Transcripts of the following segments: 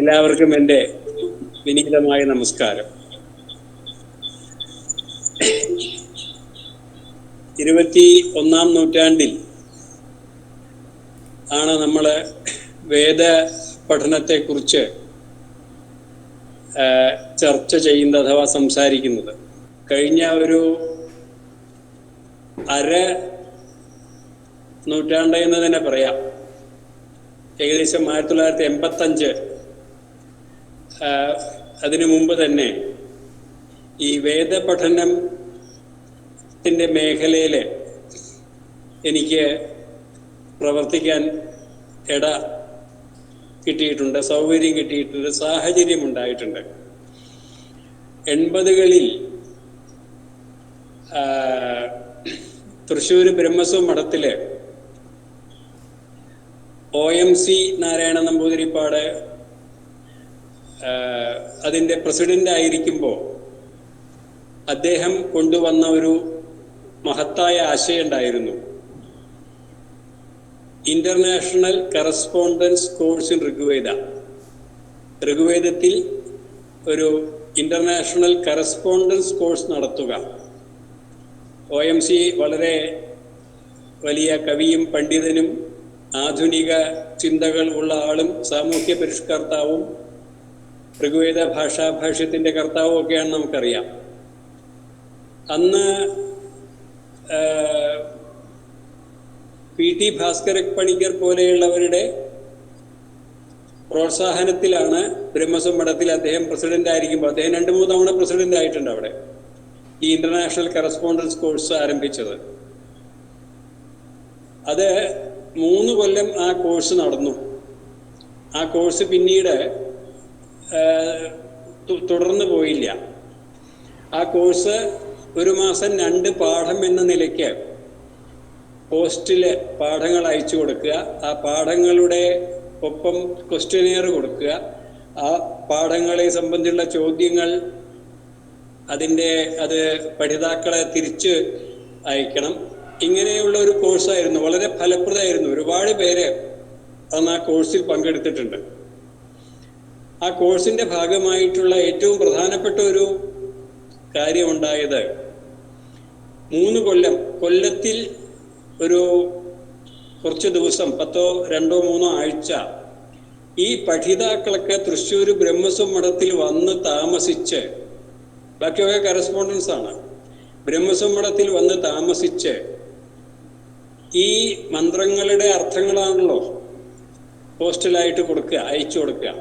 എല്ലാവർക്കും എൻ്റെ വിനീതമായ നമസ്കാരം. 21-ാം നൂറ്റാണ്ടിൽ ആണ് നമ്മൾ വേദ പഠനത്തെക്കുറിച്ച് ചർച്ച ചെയ്യുന്നത് അഥവാ സംസാരിക്കുന്നത്. കഴിഞ്ഞ ഒരു അര നൂറ്റാണ്ട് എന്ന് തന്നെ പറയാം. ഏകദേശം 1985 അതിനു മുമ്പ് തന്നെ ഈ വേദപഠനത്തിൻ്റെ മേഖലയിൽ എനിക്ക് പ്രവർത്തിക്കാൻ ഇട കിട്ടിയിട്ടുണ്ട്, സൗകര്യം കിട്ടിയിട്ടുണ്ട്, സാഹചര്യം ഉണ്ടായിട്ടുണ്ട്. 80കളിൽ തൃശ്ശൂർ ബ്രഹ്മസ്വം മഠത്തിൽ OMC നാരായണ നമ്പൂതിരിപ്പാട് അതിൻ്റെ പ്രസിഡന്റ് ആയിരിക്കുമ്പോൾ അദ്ദേഹം കൊണ്ടുവന്ന ഒരു മഹത്തായ ആശയം ഉണ്ടായിരുന്നു. International correspondence course in Rigveda. ഋഗ്വേദത്തിൽ ഒരു ഇന്റർനാഷണൽ കറസ്പോണ്ടൻസ് കോഴ്സ് നടത്തുക. OMC വളരെ വലിയ കവിയും പണ്ഡിതനും ആധുനിക ചിന്തകൾ ഉള്ള ആളും സാമൂഹ്യ പരിഷ്കർത്താവും ഋഗ്വേദ ഭാഷാഭാഷ്യത്തിൻ്റെ കർത്താവും ഒക്കെയാണ് നമുക്കറിയാം. അന്ന് PT ഭാസ്കര പണിക്കർ പോലെയുള്ളവരുടെ പ്രോത്സാഹനത്തിലാണ് ബ്രഹ്മസ്വം മഠത്തിൽ അദ്ദേഹം പ്രസിഡന്റ് ആയിരിക്കുമ്പോൾ, അദ്ദേഹം 2-3 തവണ പ്രസിഡന്റ് ആയിട്ടുണ്ട് അവിടെ, ഈ ഇന്റർനാഷണൽ കറസ്പോണ്ടൻസ് കോഴ്സ് ആരംഭിച്ചത്. അത് 3 കൊല്ലം ആ കോഴ്സ് നടന്നു. ആ കോഴ്സ് പിന്നീട് തുടർന്നു പോയില്ല. ആ കോഴ്സ് 1 മാസം 2 പാഠം എന്ന നിലയ്ക്ക് പോസ്റ്റിൽ പാഠങ്ങൾ അയച്ചു കൊടുക്കുക, ആ പാഠങ്ങളുടെ ഒപ്പം ക്വസ്റ്റ്യനെയർ കൊടുക്കുക, ആ പാഠങ്ങളെ സംബന്ധിച്ചുള്ള ചോദ്യങ്ങൾ അത് പഠിതാക്കളെ തിരിച്ച് അയക്കണം. ഇങ്ങനെയുള്ള ഒരു കോഴ്സായിരുന്നു. വളരെ ഫലപ്രദമായിരുന്നു. ഒരുപാട് പേര് അന്ന് ആ കോഴ്സിൽ പങ്കെടുത്തിട്ടുണ്ട്. ആ കോഴ്സിൻ്റെ ഭാഗമായിട്ടുള്ള ഏറ്റവും പ്രധാനപ്പെട്ട ഒരു കാര്യമുണ്ടായത് 3 കൊല്ലത്തിൽ ഒരു കുറച്ച് ദിവസം 2-3 ആഴ്ച ഈ പഠിതാക്കളൊക്കെ തൃശ്ശൂർ ബ്രഹ്മസ്വം മഠത്തിൽ വന്ന് താമസിച്ച്, ബാക്കിയൊക്കെ കറസ്പോണ്ടൻസ് ആണ്, ബ്രഹ്മസ്വം മഠത്തിൽ വന്ന് താമസിച്ച് ഈ മന്ത്രങ്ങളുടെ അർത്ഥങ്ങളാണല്ലോ പോസ്റ്റലായിട്ട് അയച്ചു കൊടുക്കുക.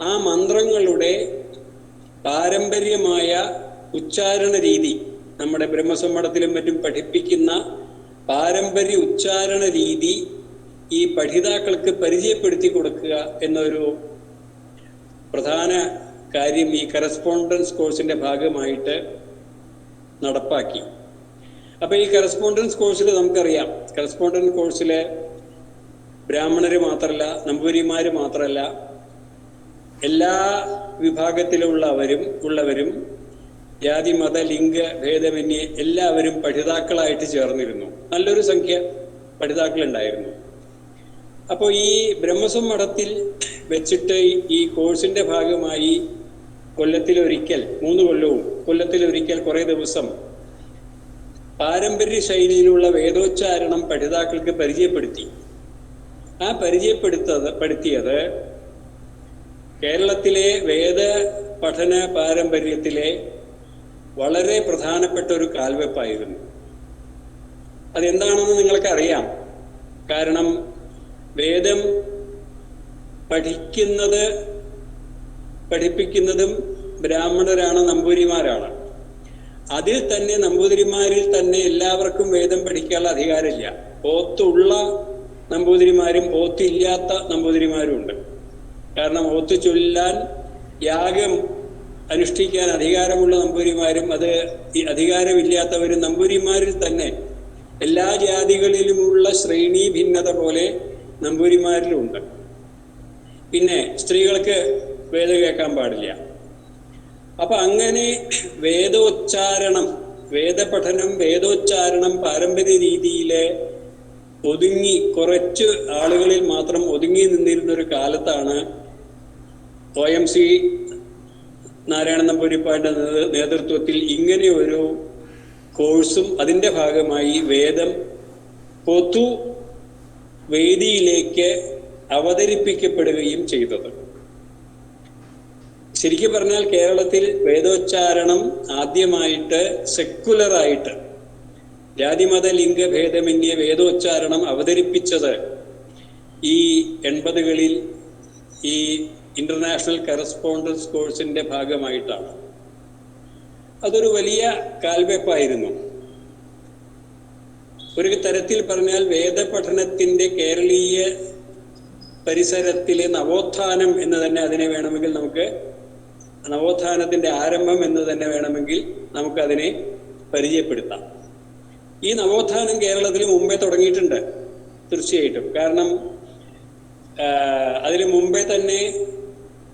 ആ മന്ത്രങ്ങളുടെ പാരമ്പര്യമായ ഉച്ചാരണ രീതി, നമ്മുടെ ബ്രഹ്മസ്വം മഠത്തിലും മറ്റും പഠിപ്പിക്കുന്ന പാരമ്പര്യ ഉച്ചാരണ രീതി ഈ പഠിതാക്കൾക്ക് പരിചയപ്പെടുത്തി കൊടുക്കുക എന്നൊരു പ്രധാന കാര്യം ഈ കറസ്പോണ്ടൻസ് കോഴ്സിൻ്റെ ഭാഗമായിട്ട് നടപ്പാക്കി. അപ്പോൾ ഈ കറസ്പോണ്ടൻസ് കോഴ്സിൽ നമുക്കറിയാം, കറസ്പോണ്ടൻസ് കോഴ്സിൽ ബ്രാഹ്മണർ മാത്രമല്ല, നമ്പൂതിരിമാർ മാത്രമല്ല, എല്ലാ വിഭാഗത്തിലുള്ളവരും ജാതി മത ലിംഗ ഭേദമന്യേ എല്ലാവരും പഠിതാക്കളായിട്ട് ചേർന്നിരുന്നു. നല്ലൊരു സംഖ്യ പഠിതാക്കളുണ്ടായിരുന്നു. അപ്പോൾ ഈ ബ്രഹ്മസ്വം മഠത്തിൽ വെച്ചിട്ട് ഈ കോഴ്സിൻ്റെ ഭാഗമായി കൊല്ലത്തിലൊരിക്കൽ, 3 കൊല്ലവും കൊല്ലത്തിലൊരിക്കൽ കുറേ ദിവസം പാരമ്പര്യ ശൈലിയിലുള്ള വേദോച്ചാരണം പഠിതാക്കൾക്ക് പരിചയപ്പെടുത്തി. ആ പരിചയപ്പെടുത്തിയത് കേരളത്തിലെ വേദ പഠന പാരമ്പര്യത്തിലെ വളരെ പ്രധാനപ്പെട്ട ഒരു കാൽവെപ്പായിരുന്നു. അതെന്താണെന്ന് നിങ്ങൾക്കറിയാം. കാരണം വേദം പഠിപ്പിക്കുന്നതും ബ്രാഹ്മണരാണ്, നമ്പൂതിരിമാരാണ്. അതിൽ തന്നെ നമ്പൂതിരിമാരിൽ തന്നെ എല്ലാവർക്കും വേദം പഠിക്കാനുള്ള അധികാരമില്ല. ഓത്തുള്ള നമ്പൂതിരിമാരും ഓത്തില്ലാത്ത നമ്പൂതിരിമാരും ഉണ്ട്. കാരണം ഓത്ത് ചൊല്ലാൻ, യാഗം അനുഷ്ഠിക്കാൻ അധികാരമുള്ള നമ്പൂതിരിമാരും അധികാരമില്ലാത്തവരും നമ്പൂതിരിമാരിൽ തന്നെ എല്ലാ ജാതികളിലുമുള്ള ശ്രേണി ഭിന്നത പോലെ നമ്പൂതിരിമാരിലുമുണ്ട്. പിന്നെ സ്ത്രീകൾക്ക് വേദം കേൾക്കാൻ പാടില്ല. അപ്പം അങ്ങനെ വേദോച്ചാരണം പാരമ്പര്യ രീതിയിൽ കുറച്ച് ആളുകളിൽ മാത്രം ഒതുങ്ങി നിന്നിരുന്നൊരു കാലത്താണ് OMC നാരായണ നമ്പൂതിരിപ്പാടിന്റെ നേതൃത്വത്തിൽ ഇങ്ങനെ ഒരു കോഴ്സും അതിൻ്റെ ഭാഗമായി വേദം പൊതുവേദിയിലേക്ക് അവതരിപ്പിക്കപ്പെടുകയും ചെയ്തത്. ശരിക്കും പറഞ്ഞാൽ കേരളത്തിൽ വേദോച്ചാരണം ആദ്യമായിട്ട് സെക്കുലറായിട്ട് ജാതിമത ലിംഗഭേദമന്യേ വേദോച്ചാരണം അവതരിപ്പിച്ചത് ഈ 80കളിൽ ഈ ഇന്റർനാഷണൽ കറസ്പോണ്ടൻസ് കോഴ്സിന്റെ ഭാഗമായിട്ടാണ്. അതൊരു വലിയ കാൽവെപ്പായിരുന്നു. ഒരു തരത്തിൽ പറഞ്ഞാൽ വേദപഠനത്തിന്റെ കേരളീയ പരിസരത്തിലെ നവോത്ഥാനം എന്ന് തന്നെ അതിനെ വേണമെങ്കിൽ നമുക്ക്, നവോത്ഥാനത്തിന്റെ ആരംഭം എന്ന് തന്നെ വേണമെങ്കിൽ നമുക്കതിനെ പരിചയപ്പെടുത്താം. ഈ നവോത്ഥാനം കേരളത്തിൽ മുമ്പേ തുടങ്ങിയിട്ടുണ്ട് തീർച്ചയായിട്ടും. കാരണം അതിന് മുമ്പേ തന്നെ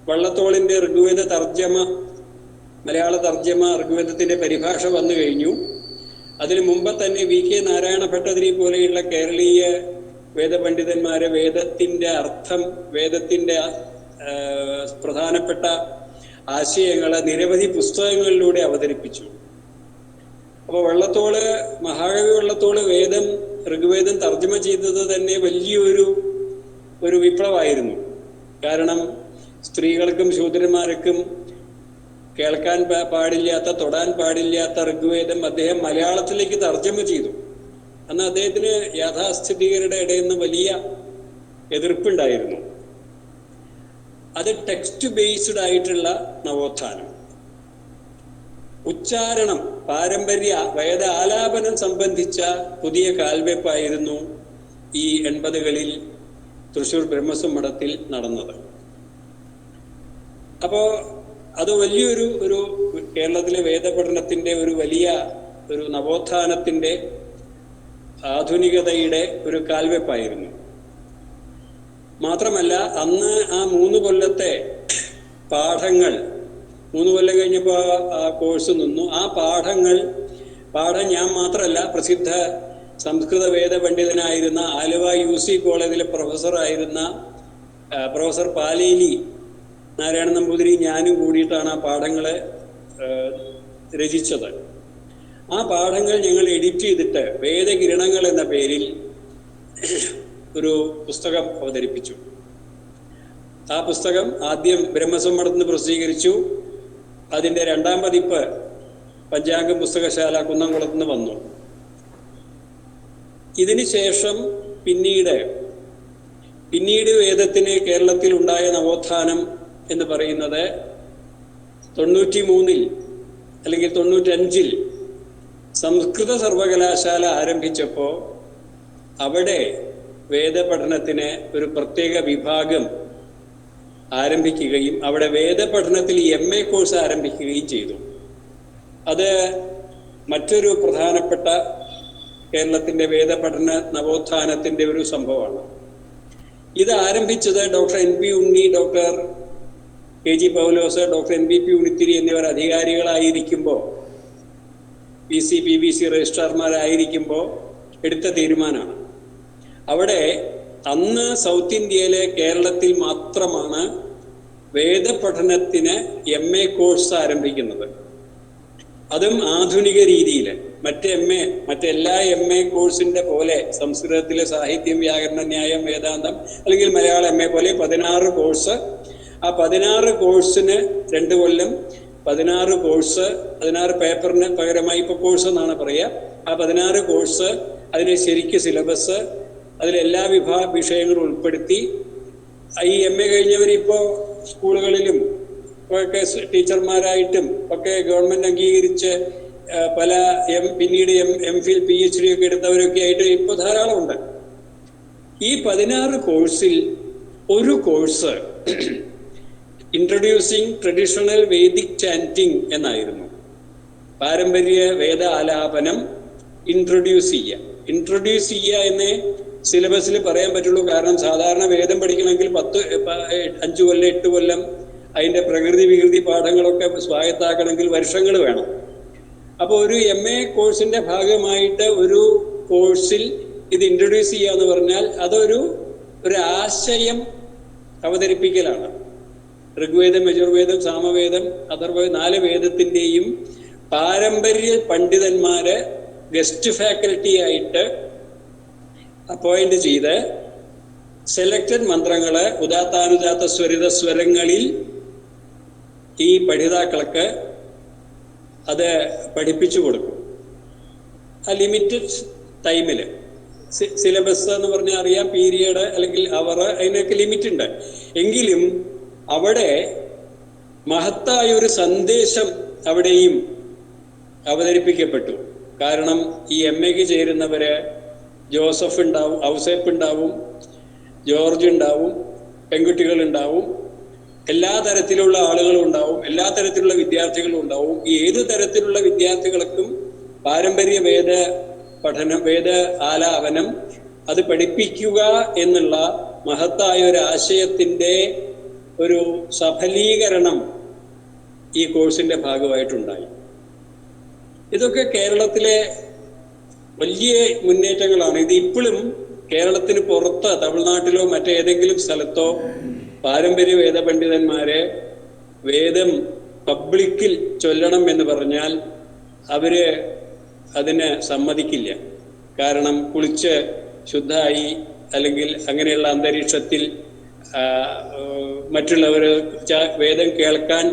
വള്ളത്തോളിന്റെ ഋഗ്വേദ തർജ്ജമ, മലയാള തർജ്ജമ, ഋഗ്വേദത്തിന്റെ പരിഭാഷ വന്നു കഴിഞ്ഞു. അതിനു മുമ്പ് തന്നെ VK നാരായണ ഭട്ടതിരി പോലെയുള്ള കേരളീയ വേദപണ്ഡിതന്മാരെ വേദത്തിന്റെ അർത്ഥം, വേദത്തിന്റെ പ്രധാനപ്പെട്ട ആശയങ്ങളെ നിരവധി പുസ്തകങ്ങളിലൂടെ അവതരിപ്പിച്ചു. അപ്പോൾ മഹാകവി വള്ളത്തോള് ഋഗ്വേദം തർജ്ജമ ചെയ്തത് തന്നെ വലിയൊരു വിപ്ലവമായിരുന്നു. കാരണം സ്ത്രീകൾക്കും ശൂദ്രന്മാർക്കും കേൾക്കാൻ പാടില്ലാത്ത, തൊടാൻ പാടില്ലാത്ത ഋഗ്വേദം അദ്ദേഹം മലയാളത്തിലേക്ക് തർജ്ജമ ചെയ്തു. അന്ന് അദ്ദേഹത്തിന് യാഥാസ്ഥിതികരുടെ ഇടയിൽ നിന്ന് വലിയ എതിർപ്പുണ്ടായിരുന്നു. അത് ടെക്സ്റ്റ് ബേസ്ഡ് ആയിട്ടുള്ള നവോത്ഥാനം. ഉച്ചാരണം, പാരമ്പര്യ വേദ ആലാപനം സംബന്ധിച്ച പുതിയ കാൽവെപ്പായിരുന്നു ഈ 80കളിൽ തൃശ്ശൂർ ബ്രഹ്മസ്വം മഠത്തിൽ നടന്നത്. അപ്പോ അത് വലിയൊരു കേരളത്തിലെ വേദപഠനത്തിന്റെ വലിയ നവോത്ഥാനത്തിന്റെ ആധുനികതയുടെ ഒരു കാൽവെപ്പായിരുന്നു. മാത്രമല്ല അന്ന് ആ 3 കൊല്ലത്തെ പാഠം കഴിഞ്ഞപ്പോൾ ആ കോഴ്സ് നിന്നു. ആ പാഠം ഞാൻ മാത്രമല്ല, പ്രസിദ്ധ സംസ്കൃത വേദ പണ്ഡിതനായിരുന്ന ആലുവ UC കോളേജിലെ പ്രൊഫസറായിരുന്ന പ്രൊഫസർ പാലേലി നാരായണ നമ്പൂതിരി ഞാനും കൂടിയിട്ടാണ് ആ പാഠങ്ങളെ രചിച്ചത്. ആ പാഠങ്ങൾ ഞങ്ങൾ എഡിറ്റ് ചെയ്തിട്ട് വേദകിരണങ്ങൾ എന്ന പേരിൽ ഒരു പുസ്തകം അവതരിപ്പിച്ചു. ആ പുസ്തകം ആദ്യം ബ്രഹ്മസ്വം മഠത്തിൽ നിന്ന് പ്രസിദ്ധീകരിച്ചു. അതിൻ്റെ 2ാം പതിപ്പ് പഞ്ചാംഗം പുസ്തകശാല കുന്നംകുളത്ത് നിന്ന് വന്നു. ഇതിനു ശേഷം പിന്നീട് വേദത്തിന് കേരളത്തിൽ ഉണ്ടായ നവോത്ഥാനം എന്ന് പറയുന്നത് 93 അല്ലെങ്കിൽ 95 സംസ്കൃത സർവകലാശാല ആരംഭിച്ചപ്പോൾ അവിടെ വേദപഠനത്തിന് ഒരു പ്രത്യേക വിഭാഗം ആരംഭിക്കുകയും അവിടെ വേദപഠനത്തിൽ MA കോഴ്സ് ആരംഭിക്കുകയും ചെയ്തു. അത് മറ്റൊരു പ്രധാനപ്പെട്ട കേരളത്തിന്റെ വേദപഠന നവോത്ഥാനത്തിന്റെ ഒരു സംഭവമാണ്. ഇത് ആരംഭിച്ചത് ഡോക്ടർ NP ഉണ്ണി, ഡോക്ടർ KG പൗലോസ്, ഡോക്ടർ NBP ഉണിത്തിരി എന്നിവർ അധികാരികളായിരിക്കുമ്പോൾ, PC PBC രജിസ്ട്രാർമാരായിരിക്കുമ്പോൾ എടുത്ത തീരുമാനമാണ്. അവിടെ അന്ന് സൗത്ത് ഇന്ത്യയിലെ കേരളത്തിൽ മാത്രമാണ് വേദപഠനത്തിന് MA കോഴ്സ് ആരംഭിക്കുന്നത്. അതും ആധുനിക രീതിയിൽ. മറ്റെല്ലാ MA കോഴ്സിന്റെ പോലെ സംസ്കൃതത്തിലെ സാഹിത്യം, വ്യാകരണം, ന്യായം, വേദാന്തം അല്ലെങ്കിൽ മലയാളം MA പോലെ 16 കോഴ്സ്. ആ 16 കോഴ്സിന് 2 കൊല്ലം 16 കോഴ്സ്, 16 പേപ്പറിന് പകരമായി ഇപ്പോൾ കോഴ്സ് എന്നാണ് പറയുക. ആ 16 കോഴ്സ്, അതിന് ശരിക്ക് സിലബസ്, അതിലെല്ലാ വിഷയങ്ങളും ഉൾപ്പെടുത്തി ഈ MA കഴിഞ്ഞവരിപ്പോൾ സ്കൂളുകളിലും ഒക്കെ ടീച്ചർമാരായിട്ടും ഒക്കെ ഗവൺമെന്റ് അംഗീകരിച്ച് പല പിന്നീട് MPhil PhD ഒക്കെ എടുത്തവരൊക്കെ ആയിട്ട് ഇപ്പോൾ ധാരാളമുണ്ട്. ഈ 16 കോഴ്സിൽ ഒരു course introducing traditional Vedic chanting എന്നായിരുന്നു. പാരമ്പര്യ വേദ ആലാപനം ഇൻട്രൊഡ്യൂസ് ചെയ്യുക എന്നേ സിലബസിൽ പറയാൻ പറ്റുള്ളൂ. കാരണം സാധാരണ വേദം പഠിക്കണമെങ്കിൽ 5 കൊല്ലം 8 കൊല്ലം അതിൻ്റെ പ്രകൃതി വികൃതി പാഠങ്ങളൊക്കെ സ്വായത്താക്കണമെങ്കിൽ വർഷങ്ങൾ വേണം. അപ്പോൾ ഒരു MA കോഴ്സിന്റെ ഭാഗമായിട്ട് ഒരു കോഴ്സിൽ ഇത് ഇൻട്രൊഡ്യൂസ് ചെയ്യുക എന്ന് പറഞ്ഞാൽ അതൊരു ആശയം അവതരിപ്പിക്കലാണ്. ഋഗ്വേദം, യജുർവേദം, സാമവേദം, അഥർവവേദം 4 വേദത്തിൻ്റെയും പാരമ്പര്യ പണ്ഡിതന്മാരെ ഗസ്റ്റ് ഫാക്കൽറ്റി ആയിട്ട് അപ്പോയിന്റ് ചെയ്ത് സെലക്റ്റഡ് മന്ത്രങ്ങള് ഉദാത്താനുദാത്ത സ്വരിത സ്വരങ്ങളിൽ ഈ പഠിതാക്കൾക്ക് അത് പഠിപ്പിച്ചു കൊടുക്കും. ആ ലിമിറ്റഡ് ടൈമിൽ സിലബസ് എന്ന് പറഞ്ഞാൽ അറിയാം, പീരിയഡ് അല്ലെങ്കിൽ അവർ, അതിനൊക്കെ ലിമിറ്റ് ഉണ്ട്. എങ്കിലും അവിടെ മഹത്തായ ഒരു സന്ദേശം അവിടെയും അവതരിപ്പിക്കപ്പെട്ടു. കാരണം ഈ MA ചേരുന്നവര് ജോസഫ് ഉണ്ടാവും, ഔസേപ്പ് ഉണ്ടാവും, ജോർജ് ഉണ്ടാവും, പെൺകുട്ടികൾ ഉണ്ടാവും, എല്ലാ തരത്തിലുള്ള ആളുകളും ഉണ്ടാവും, എല്ലാ തരത്തിലുള്ള വിദ്യാർത്ഥികളും ഉണ്ടാവും. ഈ ഏത് തരത്തിലുള്ള വിദ്യാർത്ഥികൾക്കും പാരമ്പര്യ വേദ പഠനം, വേദ ആലാപനം അത് പഠിപ്പിക്കുക എന്നുള്ള മഹത്തായ ഒരു ആശയത്തിൻ്റെ ഒരു സഫലീകരണം ഈ കോഴ്സിന്റെ ഭാഗമായിട്ടുണ്ടായി. ഇതൊക്കെ കേരളത്തിലെ വലിയ മുന്നേറ്റങ്ങളാണ്. ഇത് ഇപ്പോഴും കേരളത്തിന് പുറത്ത് തമിഴ്നാട്ടിലോ മറ്റേതെങ്കിലും സ്ഥലത്തോ പാരമ്പര്യ വേദ പണ്ഡിതന്മാരെ വേദം പബ്ലിക്കിൽ ചൊല്ലണം എന്ന് പറഞ്ഞാൽ അവര് അതിന് സമ്മതിക്കില്ല. കാരണം കുളിച്ച് ശുദ്ധമായി അല്ലെങ്കിൽ അങ്ങനെയുള്ള അന്തരീക്ഷത്തിൽ മറ്റുള്ളവർ വേദം കേൾക്കാൻ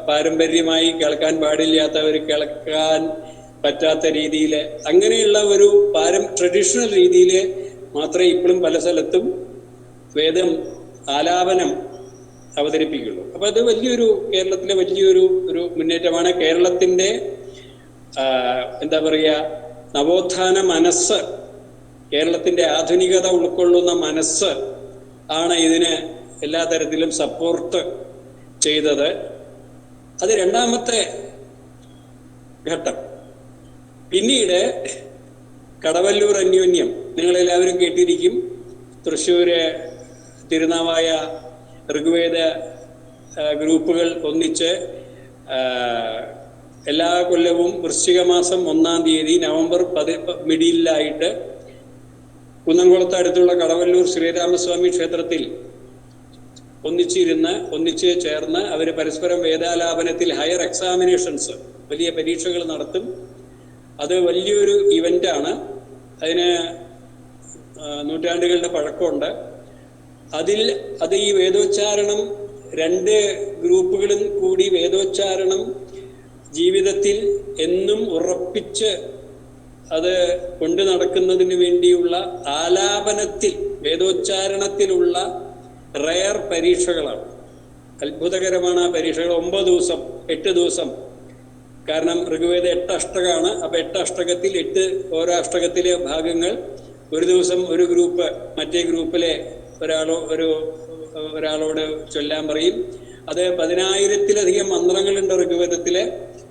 പാരമ്പര്യമായി കേൾക്കാൻ പാടില്ലാത്തവർ കേൾക്കാൻ പറ്റാത്ത രീതിയിൽ അങ്ങനെയുള്ള ഒരു ട്രഡീഷണൽ രീതിയിൽ മാത്രമേ ഇപ്പോഴും പല സ്ഥലത്തും വേദം ആലാപനം അവതരിപ്പിക്കുള്ളൂ. അപ്പൊ അത് കേരളത്തിലെ വലിയൊരു മുന്നേറ്റമാണ്. കേരളത്തിന്റെ എന്താ പറയുക, നവോത്ഥാന മനസ്സ്, കേരളത്തിന്റെ ആധുനികത ഉൾക്കൊള്ളുന്ന മനസ്സ് ആണ് ഇതിന് എല്ലാ തരത്തിലും സപ്പോർട്ട് ചെയ്തത്. അത് രണ്ടാമത്തെ ഘട്ടം. പിന്നീട് കടവല്ലൂർ അന്യോന്യം നിങ്ങളെല്ലാവരും കേട്ടിരിക്കും. തൃശ്ശൂര് തിരുനാവായ ഋഗ്വേദ ഗ്രൂപ്പുകൾ ഒന്നിച്ച് എല്ലാ കൊല്ലവും വൃശ്ചിക മാസം 1-ാം തീയതി നവംബർ മിഡിലായിട്ട് കുന്നംകുളത്ത് അടുത്തുള്ള കടവല്ലൂർ ശ്രീരാമസ്വാമി ക്ഷേത്രത്തിൽ ഒന്നിച്ച് ചേർന്ന് അവർ പരസ്പരം വേദാലാപനത്തിൽ ഹയർ എക്സാമിനേഷൻസ്, വലിയ പരീക്ഷകൾ നടത്തും. അത് വലിയൊരു ഇവൻ്റാണ്. അതിന് നൂറ്റാണ്ടുകളുടെ പഴക്കമുണ്ട്. അത് ഈ വേദോച്ചാരണം 2 ഗ്രൂപ്പുകളും കൂടി വേദോച്ചാരണം ജീവിതത്തിൽ എന്നും ഉറപ്പിച്ച് അത് കൊണ്ടു നടക്കുന്നതിന് വേണ്ടിയുള്ള ആലാപനത്തിൽ, വേദോച്ചാരണത്തിലുള്ള റയർ പരീക്ഷകളാണ്. അത്ഭുതകരമാണ് ആ പരീക്ഷകൾ. 9 ദിവസം 8 ദിവസം. കാരണം ഋഗ്വേദ 8 അഷ്ടകമാണ്. അപ്പൊ 8 അഷ്ടകത്തിൽ 8 ഓരോ അഷ്ടകത്തിലെ ഭാഗങ്ങൾ ഒരു ദിവസം ഒരു ഗ്രൂപ്പ് മറ്റേ ഗ്രൂപ്പിലെ ഒരാളോട് ചൊല്ലാൻ പറയും. അത് 10,000-ത്തിലധികം മന്ത്രങ്ങളുണ്ട് ഋഗ്വേദത്തില്.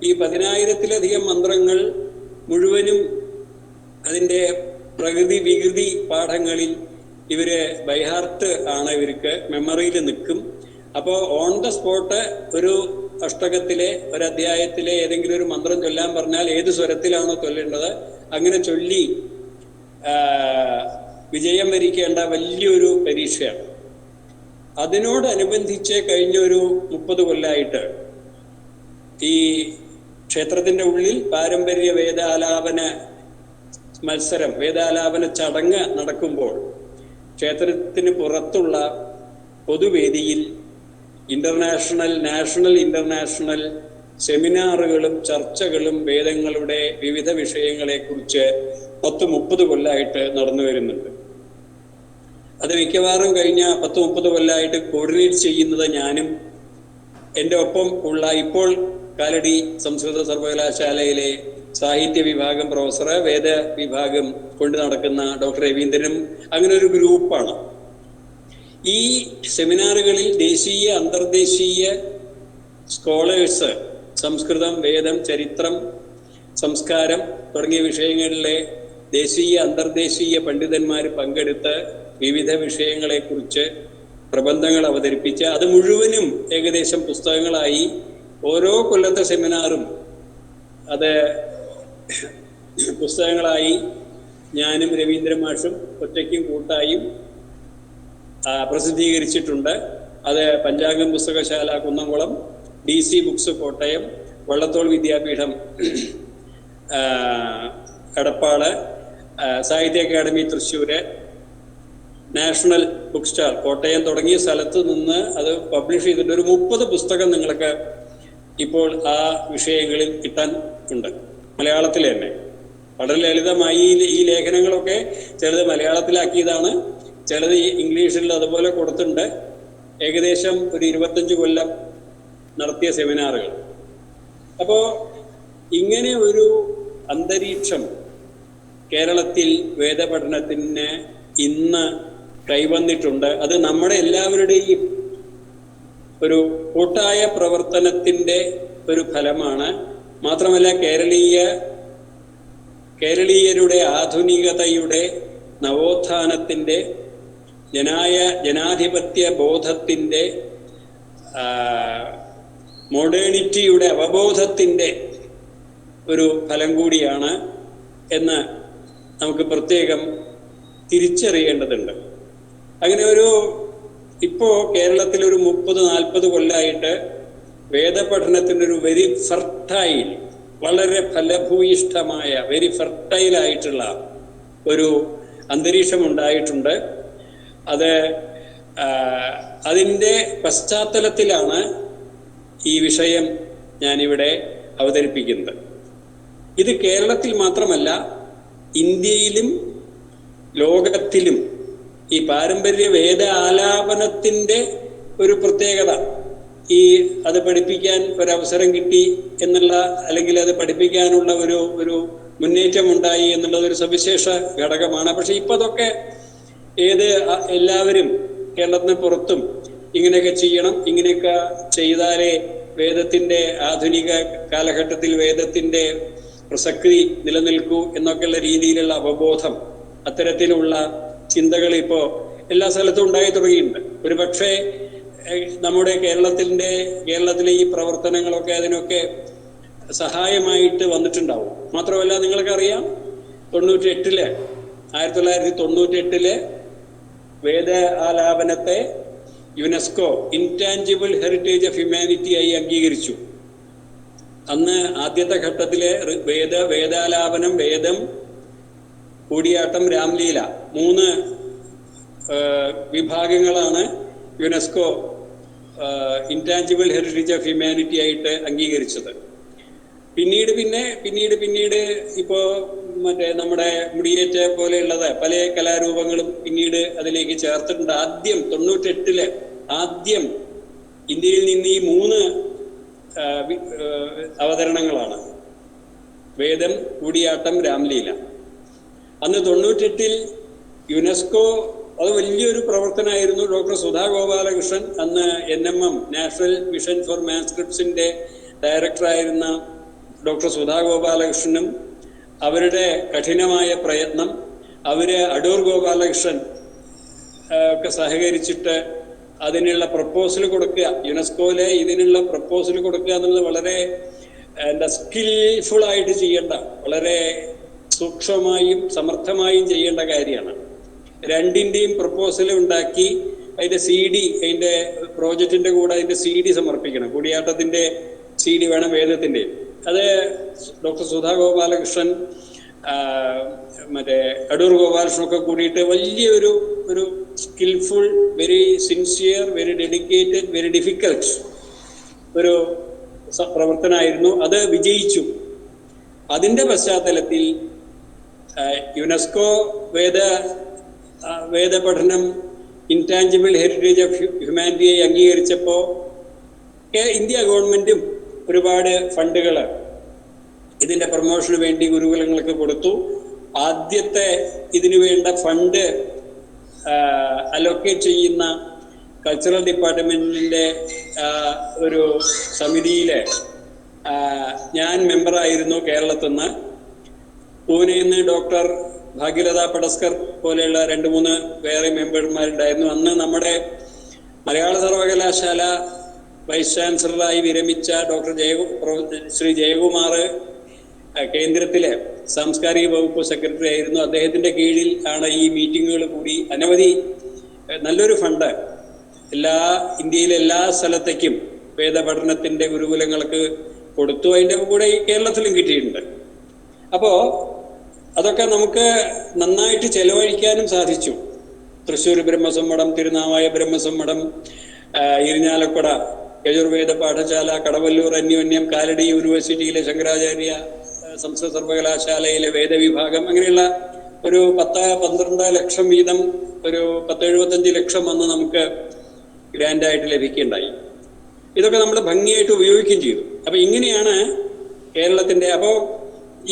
ഈ 10,000-ത്തിലധികം മന്ത്രങ്ങൾ മുഴുവനും അതിൻ്റെ പ്രകൃതി വികൃതി പാഠങ്ങളിൽ ഇവര് ബൈഹാർട്ട് ആണ്, ഇവർക്ക് മെമ്മറിയിൽ നിൽക്കും. അപ്പോൾ ഓൺ ദ സ്പോട്ട് ഒരു അഷ്ടകത്തിലെ ഒരു അധ്യായത്തിലെ ഏതെങ്കിലും ഒരു മന്ത്രം ചൊല്ലാൻ പറഞ്ഞാൽ ഏത് സ്വരത്തിലാണോ ചൊല്ലേണ്ടത് അങ്ങനെ ചൊല്ലി വിജയം വരിക്കേണ്ട വലിയൊരു പരീക്ഷയാണ്. അതിനോടനുബന്ധിച്ച് കഴിഞ്ഞ ഒരു 30 കൊല്ലമായിട്ട് ഈ ക്ഷേത്രത്തിന്റെ ഉള്ളിൽ പാരമ്പര്യ വേദാലാപന മത്സരം, വേദാലാപന ചടങ്ങ് നടക്കുമ്പോൾ ക്ഷേത്രത്തിന് പുറത്തുള്ള പൊതുവേദിയിൽ നാഷണൽ ഇന്റർനാഷണൽ സെമിനാറുകളും ചർച്ചകളും വേദങ്ങളുടെ വിവിധ വിഷയങ്ങളെക്കുറിച്ച് 10-30 കൊല്ലമായിട്ട് നടന്നു വരുന്നുണ്ട്. അത് മിക്കവാറും കഴിഞ്ഞ 10-30 കൊല്ലമായിട്ട് കോർഡിനേറ്റ് ചെയ്യുന്നത് ഞാനും എൻ്റെ ഒപ്പം ഉള്ള ഇപ്പോൾ കാലടി സംസ്കൃത സർവകലാശാലയിലെ സാഹിത്യ വിഭാഗം പ്രൊഫസർ, വേദ വിഭാഗം കൊണ്ടു നടക്കുന്ന ഡോക്ടർ രവീന്ദ്രനും അങ്ങനെ ഒരു ഗ്രൂപ്പാണ്. ഈ സെമിനാറുകളിൽ ദേശീയ അന്തർദേശീയ സ്കോളേഴ്സ്, സംസ്കൃതം, വേദം, ചരിത്രം, സംസ്കാരം തുടങ്ങിയ വിഷയങ്ങളിലെ ദേശീയ അന്തർദേശീയ പണ്ഡിതന്മാർ പങ്കെടുത്ത് വിവിധ വിഷയങ്ങളെക്കുറിച്ച് പ്രബന്ധങ്ങൾ അവതരിപ്പിച്ച് അത് മുഴുവനും ഏകദേശം പുസ്തകങ്ങളായി ഓരോ കൊല്ലത്തെ സെമിനാറും അത് പുസ്തകങ്ങളായി ഞാനും രവീന്ദ്ര മാഷും ഒറ്റയ്ക്കും കൂട്ടായും പ്രസിദ്ധീകരിച്ചിട്ടുണ്ട്. അത് Panchangam Pustakasala Kunnamkulam, DC books Kottayam, Vallathol Vidyapeetham Edappal, Sahitya Akademi Thrissur, national book stall Kottayam തുടങ്ങിയ സ്ഥലത്ത് നിന്ന് അത് പബ്ലിഷ് ചെയ്തിട്ട് ഒരു 30 പുസ്തകം നിങ്ങൾക്ക് ഇപ്പോൾ ആ വിഷയങ്ങളിൽ കിട്ടാൻ ഉണ്ട്, മലയാളത്തിൽ തന്നെ. വളരെ ലളിതമായി ഈ ലേഖനങ്ങളൊക്കെ ചിലത് മലയാളത്തിലാക്കിയതാണ്, ചിലത് ഇംഗ്ലീഷിൽ അതുപോലെ കൊടുത്തിട്ടുണ്ട്. ഏകദേശം ഒരു 25 കൊല്ലം നടത്തിയ സെമിനാറുകൾ. അപ്പോൾ ഇങ്ങനെ ഒരു അന്തരീക്ഷം കേരളത്തിൽ വേദപഠനത്തിന് ഇന്ന് കൈവന്നിട്ടുണ്ട്. അത് നമ്മുടെ എല്ലാവരുടെയും ഒരു കൂട്ടായ പ്രവർത്തനത്തിൻ്റെ ഒരു ഫലമാണ്. മാത്രമല്ല കേരളീയരുടെ ആധുനികതയുടെ നവോത്ഥാനത്തിൻ്റെ ജനാധിപത്യ ബോധത്തിൻ്റെ മോഡേണിറ്റിയുടെ അവബോധത്തിൻ്റെ ഒരു ഫലം കൂടിയാണ് എന്ന് നമുക്ക് പ്രത്യേകം തിരിച്ചറിയേണ്ടതുണ്ട്. അങ്ങനെ ഇപ്പോൾ കേരളത്തിൽ ഒരു 30-40 കൊല്ലമായിട്ട് വേദപഠനത്തിൻ്റെ ഒരു വെരി ഫെർട്ടൈൽ, വളരെ ഫലഭൂയിഷ്ഠമായ വെരി ഫെർട്ടൈലായിട്ടുള്ള ഒരു അന്തരീക്ഷം ഉണ്ടായിട്ടുണ്ട്. അതിൻ്റെ പശ്ചാത്തലത്തിലാണ് ഈ വിഷയം ഞാനിവിടെ അവതരിപ്പിക്കുന്നത്. ഇത് കേരളത്തിൽ മാത്രമല്ല, ഇന്ത്യയിലും ലോകത്തിലും ഈ പാരമ്പര്യ വേദ ആലാപനത്തിൻ്റെ ഒരു പ്രത്യേകത, അത് പഠിപ്പിക്കാൻ ഒരവസരം കിട്ടി എന്നുള്ള, അല്ലെങ്കിൽ അത് പഠിപ്പിക്കാനുള്ള ഒരു മുന്നേറ്റം ഉണ്ടായി എന്നുള്ളത് ഒരു സവിശേഷ ഘടകമാണ്. പക്ഷെ ഇപ്പം അതൊക്കെ എല്ലാവരും കേരളത്തിന് പുറത്തും ഇങ്ങനെയൊക്കെ ചെയ്യണം, ഇങ്ങനെയൊക്കെ ചെയ്താലേ വേദത്തിൻ്റെ ആധുനിക കാലഘട്ടത്തിൽ വേദത്തിൻ്റെ പ്രസക്തി നിലനിൽക്കൂ എന്നൊക്കെയുള്ള രീതിയിലുള്ള അവബോധം, അത്തരത്തിലുള്ള ചിന്തകൾ ഇപ്പോൾ എല്ലാ സ്ഥലത്തും ഉണ്ടായി തുടങ്ങിയിട്ടുണ്ട്. ഒരു പക്ഷേ നമ്മുടെ കേരളത്തിലെ ഈ പ്രവർത്തനങ്ങളൊക്കെ അതിനൊക്കെ സഹായമായിട്ട് വന്നിട്ടുണ്ടാവും. മാത്രമല്ല, നിങ്ങൾക്കറിയാം, 1998 വേദ ആലാപനത്തെ UNESCO intangible heritage of humanity ആയി അംഗീകരിച്ചു. അന്ന് ആദ്യത്തെ ഘട്ടത്തിലെ വേദാലാപനം, വേദം, കൂടിയാട്ടം, രാംലീല 3 വിഭാഗങ്ങളാണ് UNESCO intangible heritage of humanity ആയിട്ട് അംഗീകരിച്ചത്. പിന്നീട് ഇപ്പോൾ നമ്മുടെ മുടിയേറ്റ പോലെയുള്ളത് പല കലാരൂപങ്ങളും പിന്നീട് അതിലേക്ക് ചേർത്തിട്ടുണ്ട്. ആദ്യം 98 ഇന്ത്യയിൽ നിന്ന് ഈ 3 അവതരണങ്ങളാണ്: വേദം, കൂടിയാട്ടം, രാംലീല. അന്ന് 98 യുനെസ്കോ, അത് വലിയൊരു പ്രവർത്തനമായിരുന്നു. ഡോക്ടർ സുധാ ഗോപാലകൃഷ്ണൻ, അന്ന് NMM നാഷണൽ മിഷൻ ഫോർ മാൻസ്ക്രിപ്റ്റ്സിൻ്റെ ഡയറക്ടറായിരുന്ന ഡോക്ടർ സുധാ ഗോപാലകൃഷ്ണനും അവരുടെ കഠിനമായ പ്രയത്നം, അടൂർ ഗോപാലകൃഷ്ണൻ ഒക്കെ സഹകരിച്ചിട്ട് അതിനുള്ള പ്രപ്പോസൽ കൊടുക്കുക, യുനെസ്കോയിലെ ഇതിനുള്ള പ്രപ്പോസൽ കൊടുക്കുക എന്നുള്ളത് വളരെ സ്കിൽഫുള്ളായിട്ട് ചെയ്യേണ്ട, വളരെ സൂക്ഷ്മമായും സമർത്ഥമായും ചെയ്യേണ്ട കാര്യമാണ്. 2ൻ്റെയും പ്രപ്പോസൽ ഉണ്ടാക്കി അതിൻ്റെ അതിൻ്റെ പ്രോജക്റ്റിൻ്റെ കൂടെ അതിൻ്റെ CD സമർപ്പിക്കണം. കൂടിയാട്ടത്തിൻ്റെ CD വേണം, വേദത്തിൻ്റെ. അത് ഡോക്ടർ സുധാ ഗോപാലകൃഷ്ണൻ, അടൂർ ഗോപാലകൃഷ്ണനൊക്കെ കൂടിയിട്ട് വലിയൊരു skilful, very sincere, very dedicated, very difficult ഒരു പ്രവർത്തനമായിരുന്നു. അത് വിജയിച്ചു. അതിൻ്റെ പശ്ചാത്തലത്തിൽ യുനെസ്കോ വേദപഠനം ഇൻടാഞ്ചിബിൾ ഹെറിറ്റേജ് ഓഫ് ഹ്യൂമാനിറ്റിയെ അംഗീകരിച്ചപ്പോൾ ഇന്ത്യ ഗവൺമെൻറ്റും ഒരുപാട് ഫണ്ടുകൾ ഇതിൻ്റെ പ്രൊമോഷന് വേണ്ടി ഗുരുകുലങ്ങൾക്ക് കൊടുത്തു. ആദ്യത്തെ ഇതിനു വേണ്ട ഫണ്ട് അലോക്കേറ്റ് ചെയ്യുന്ന കൾച്ചറൽ ഡിപ്പാർട്ട്മെൻറ്റിൻ്റെ ഒരു സമിതിയിൽ ഞാൻ മെമ്പറായിരുന്നു. കേരളത്തിൽ നിന്ന്, പൂനെയിൽ നിന്ന് ഡോക്ടർ ഭാഗ്യലത പടസ്കർ പോലെയുള്ള 2-3 വേറെ മെമ്പർമാരുണ്ടായിരുന്നു. അന്ന് നമ്മുടെ മലയാള സർവകലാശാല വൈസ് ചാൻസലറായി വിരമിച്ച ശ്രീ ജയകുമാർ കേന്ദ്രത്തിലെ സാംസ്കാരിക വകുപ്പ് സെക്രട്ടറി ആയിരുന്നു. അദ്ദേഹത്തിൻ്റെ കീഴിൽ ആണ് ഈ മീറ്റിങ്ങുകൾ കൂടി അനവധി നല്ലൊരു ഫണ്ട് ഇന്ത്യയിലെ എല്ലാ സ്ഥലത്തേക്കും വേദപഠനത്തിൻ്റെ ഗുരുകുലങ്ങൾക്ക് കൊടുത്തു. അതിൻ്റെ കൂടെ ഈ കേരളത്തിലും കിട്ടിയിട്ടുണ്ട്. അപ്പോൾ അതൊക്കെ നമുക്ക് നന്നായിട്ട് ചെലവഴിക്കാനും സാധിച്ചു. തൃശ്ശൂർ ബ്രഹ്മസമ്മടം, തിരുനാവായ ബ്രഹ്മസമ്മടം, ഇരിഞ്ഞാലക്കുട യജുർവേദ പാഠശാല, കടവല്ലൂർ അന്യോന്യം, കാലടി യൂണിവേഴ്സിറ്റിയിലെ ശങ്കരാചാര്യ സംസ്കൃത സർവകലാശാലയിലെ വേദവിഭാഗം, അങ്ങനെയുള്ള ഒരു 10-12 ലക്ഷം വീതം ഒരു 10-75 ലക്ഷം വന്ന് നമുക്ക് ഗ്രാൻഡായിട്ട് ലഭിക്കുകയുണ്ടായി. ഇതൊക്കെ നമ്മൾ ഭംഗിയായിട്ട് ഉപയോഗിക്കുകയും ചെയ്തു. അപ്പൊ ഇങ്ങനെയാണ് കേരളത്തിൻ്റെ. അപ്പോൾ